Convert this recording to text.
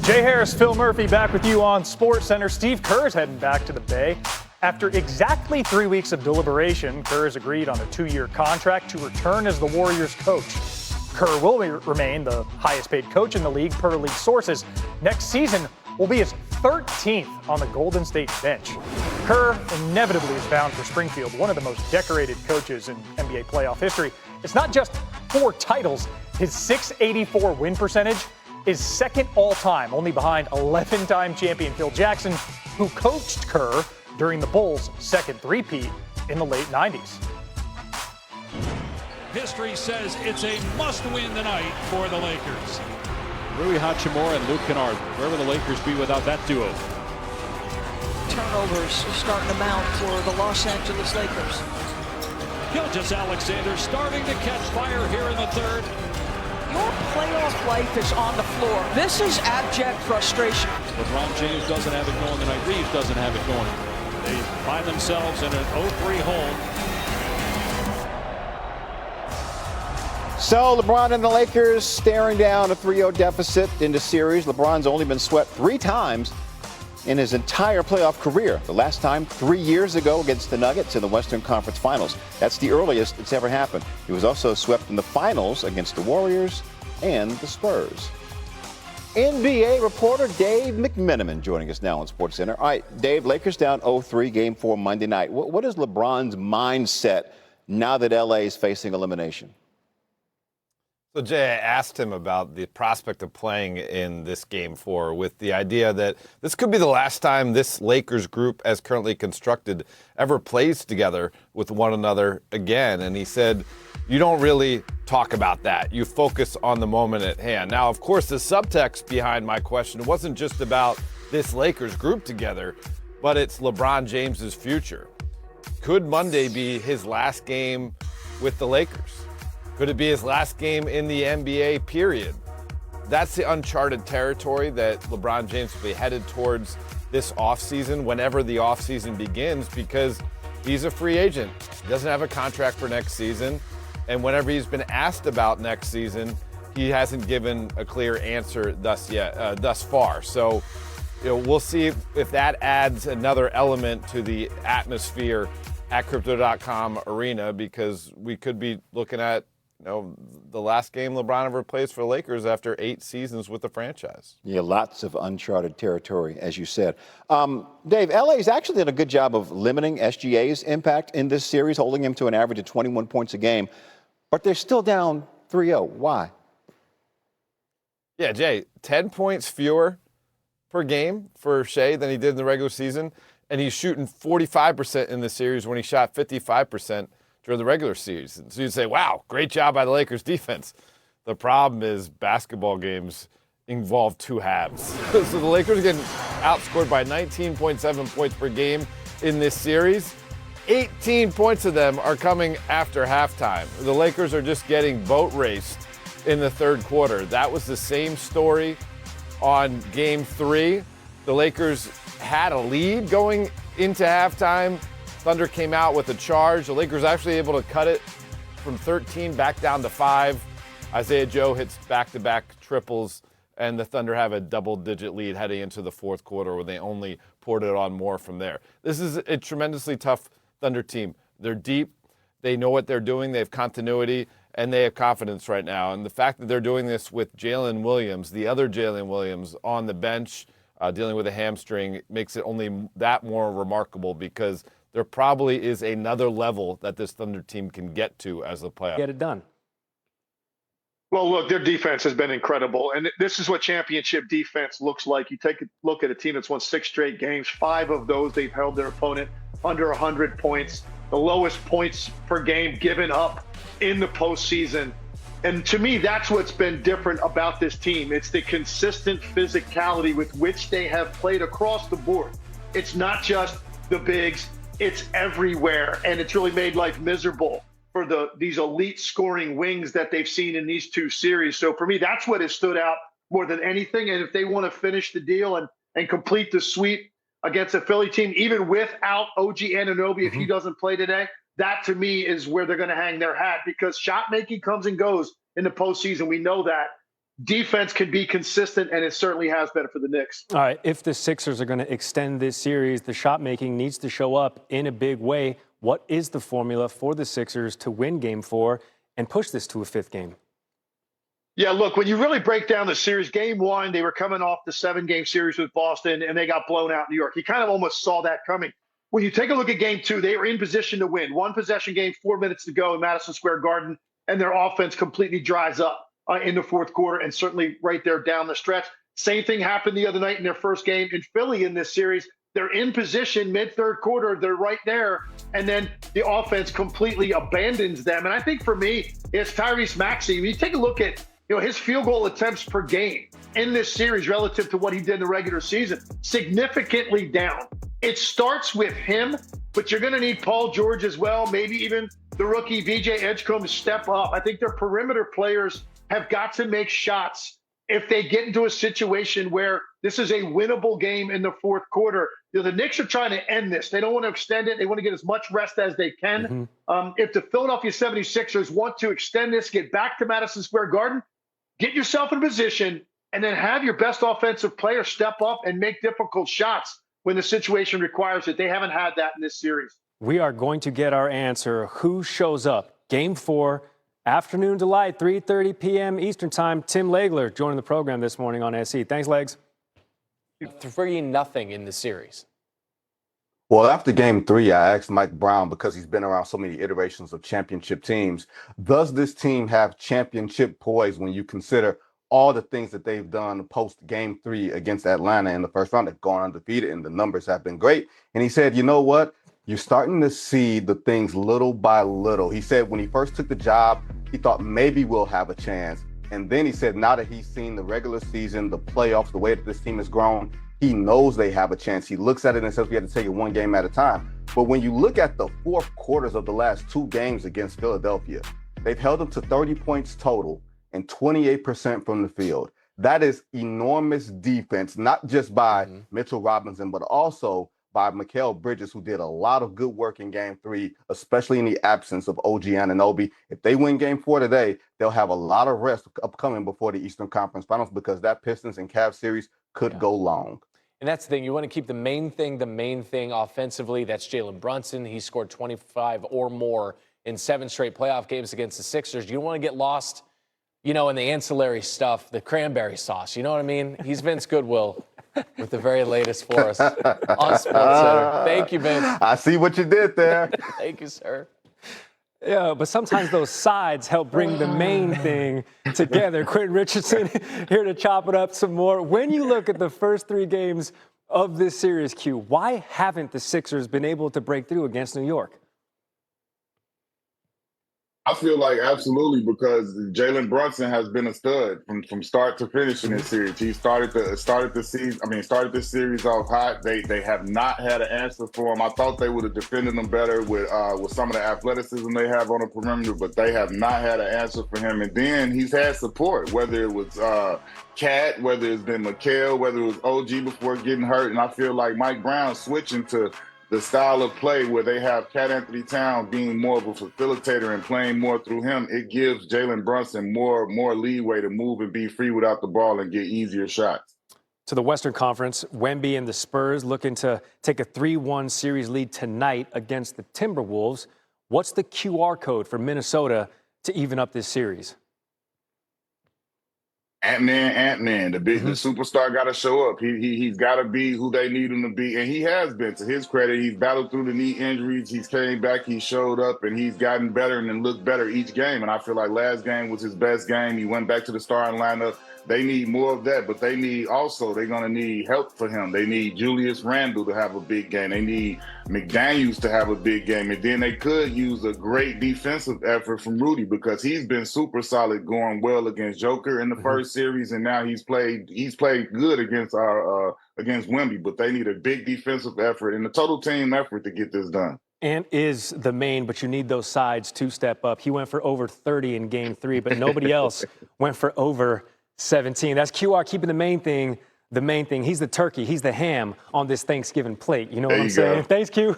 Jay Harris, Phil Murphy back with you on SportsCenter. Steve Kerr's heading back to the Bay. After exactly 3 weeks of deliberation, Kerr has agreed on a 2-year contract to return as the Warriors coach. Kerr will remain the highest paid coach in the league per league sources. Next season will be his 13th on the Golden State bench. Kerr inevitably is bound for Springfield, one of the most decorated coaches in NBA playoff history. It's not just 4 titles. His .684 win percentage is second all-time, only behind 11-time champion Phil Jackson, who coached Kerr during the Bulls' second three-peat in the late 90s. History says it's a must-win tonight for the Lakers. Rui Hachimura and Luke Kennard. Where will the Lakers be without that duo? Turnovers starting to mount for the Los Angeles Lakers. Gilgeous-Alexander starting to catch fire here in the third. Your playoff life is on the floor. This is abject frustration. LeBron James doesn't have it going tonight. Reeves doesn't have it going. They find themselves in an 0-3 hole. So LeBron and the Lakers staring down a 3-0 deficit in the series. LeBron's only been swept 3 times in his entire playoff career. The last time 3 years ago against the Nuggets in the Western Conference Finals. That's the earliest it's ever happened. He was also swept in the finals against the Warriors and the Spurs. NBA reporter Dave McMenamin joining us now on SportsCenter. All right, Dave, Lakers down 0-3, Game 4 Monday night. What is LeBron's mindset now that LA is facing elimination? So, Jay, I asked him about the prospect of playing in this Game 4 with the idea that this could be the last time this Lakers group, as currently constructed, ever plays together with one another again. And he said, you don't really talk about that. You focus on the moment at hand. Now, of course, the subtext behind my question wasn't just about this Lakers group together, but it's LeBron James's future. Could Monday be his last game with the Lakers? Could it be his last game in the NBA, period? That's the uncharted territory that LeBron James will be headed towards this offseason, whenever the offseason begins, because he's a free agent. He doesn't have a contract for next season. And whenever he's been asked about next season, he hasn't given a clear answer thus far. So, we'll see if that adds another element to the atmosphere at Crypto.com arena, because we could be looking at the last game LeBron ever plays for the Lakers after 8 seasons with the franchise. Yeah, lots of uncharted territory, as you said. Dave, LA's actually done a good job of limiting SGA's impact in this series, holding him to an average of 21 points a game. But they're still down 3-0. Why? Yeah, Jay, 10 points fewer per game for Shea than he did in the regular season, and he's shooting 45% in the series when he shot 55% during the regular season. So you'd say, wow, great job by the Lakers defense. The problem is basketball games involve 2 halves. So the Lakers are getting outscored by 19.7 points per game in this series. 18 points of them are coming after halftime. The Lakers are just getting boat raced in the third quarter. That was the same story on Game 3. The Lakers had a lead going into halftime. Thunder came out with a charge. The Lakers actually able to cut it from 13 back down to 5. Isaiah Joe hits back-to-back triples, and the Thunder have a double-digit lead heading into the fourth quarter, where they only poured it on more from there. This is a tremendously tough Thunder team. They're deep. They know what they're doing. They have continuity, and they have confidence right now. And the fact that they're doing this with Jalen Williams, the other Jalen Williams, on the bench, dealing with a hamstring, makes it only that more remarkable, because there probably is another level that this Thunder team can get to as the playoff. Get it done. Well, look, their defense has been incredible. And this is what championship defense looks like. You take a look at a team that's won 6 straight games. 5 of those, they've held their opponent under 100 points. The lowest points per game given up in the postseason. And to me, that's what's been different about this team. It's the consistent physicality with which they have played across the board. It's not just the bigs. It's everywhere, and it's really made life miserable for these elite scoring wings that they've seen in these 2 series. So for me, that's what has stood out more than anything. And if they want to finish the deal and complete the sweep against a Philly team, even without OG Anunoby, if he doesn't play today, that to me is where they're going to hang their hat, because shot making comes and goes in the postseason. We know that. defense can be consistent, and it certainly has been for the Knicks. All right, if the Sixers are going to extend this series, the shot making needs to show up in a big way. What is the formula for the Sixers to win Game 4 and push this to a fifth game? Yeah, look, when you really break down the series, Game 1, they were coming off the 7-game series with Boston, and they got blown out in New York. You kind of almost saw that coming. When you take a look at Game 2, they were in position to win. One possession game, 4 minutes to go in Madison Square Garden, and their offense completely dries up in the fourth quarter, and certainly right there down the stretch. Same thing happened the other night in their first game in Philly in this series. They're in position mid-third quarter. They're right there. And then the offense completely abandons them. And I think for me, it's Tyrese Maxey. When you take a look at his field goal attempts per game in this series relative to what he did in the regular season, significantly down. It starts with him, but you're going to need Paul George as well, maybe even the rookie VJ Edgecombe to step up. I think their perimeter players have got to make shots if they get into a situation where this is a winnable game in the fourth quarter. The Knicks are trying to end this. They don't want to extend it. They want to get as much rest as they can. If the Philadelphia 76ers want to extend this, get back to Madison Square Garden, get yourself in position, and then have your best offensive player step up and make difficult shots when the situation requires it. They haven't had that in this series. We are going to get our answer. Who shows up? Game 4, afternoon delight, 3:30 p.m. Eastern Time. Tim Legler joining the program this morning on SE. Thanks, Legs. 3-0 in the series. Well, after Game 3, I asked Mike Brown, because he's been around so many iterations of championship teams, does this team have championship poise when you consider all the things that they've done post Game 3 against Atlanta in the first round? They've gone undefeated, and the numbers have been great. And he said, you know what? You're starting to see the things little by little. He said when he first took the job, he thought maybe we'll have a chance. And then he said now that he's seen the regular season, the playoffs, the way that this team has grown, he knows they have a chance. He looks at it and says we have to take it one game at a time. But when you look at the fourth quarters of the last 2 games against Philadelphia, they've held them to 30 points total and 28% from the field. That is enormous defense, not just by Mitchell Robinson, but also by Mikal Bridges, who did a lot of good work in Game 3, especially in the absence of OG Anunoby. If they win Game 4 today, they'll have a lot of rest upcoming before the Eastern Conference Finals, because that Pistons and Cavs series could go long. And that's the thing. You want to keep the main thing offensively. That's Jalen Brunson. He scored 25 or more in 7 straight playoff games against the Sixers. You don't want to get lost, in the ancillary stuff, the cranberry sauce. You know what I mean? He's Vince Goodwill with the very latest for us on SportsCenter. Thank you, Vince. I see what you did there. Thank you, sir. Yeah, but sometimes those sides help bring the main thing together. Quentin Richardson here to chop it up some more. When you look at the first 3 games of this series, Q, why haven't the Sixers been able to break through against New York? I feel like absolutely, because Jalen Brunson has been a stud from start to finish in this series. He started this series off hot. They have not had an answer for him. I thought they would have defended him better with some of the athleticism they have on the perimeter, but they have not had an answer for him. And then he's had support, whether it was Cat, whether it's been Mikal, whether it was OG before getting hurt. And I feel like Mike Brown switching to the style of play where they have Cat Anthony Towns being more of a facilitator and playing more through him, it gives Jalen Brunson more leeway to move and be free without the ball and get easier shots. To the Western Conference, Wemby and the Spurs looking to take a 3-1 series lead tonight against the Timberwolves. What's the QR code for Minnesota to even up this series? Ant-Man, the superstar got to show up. He's got to be who they need him to be, and he has been. To his credit, he's battled through the knee injuries. He's came back, he showed up, and he's gotten better and looked better each game. And I feel like last game was his best game. He went back to the starting lineup. They need more of that, but they're going to need help for him. They need Julius Randle to have a big game. They need McDaniels to have a big game. And then they could use a great defensive effort from Rudy, because he's been super solid going well against Joker in the first series, and now he's played good against Wemby. But they need a big defensive effort and a total team effort to get this done. Ant is the main, but you need those sides to step up. He went for over 30 in Game 3, but nobody else went for over 17. That's QR keeping the main thing. He's the turkey. He's the ham on this Thanksgiving plate. You know what I'm saying? Thanks, Q.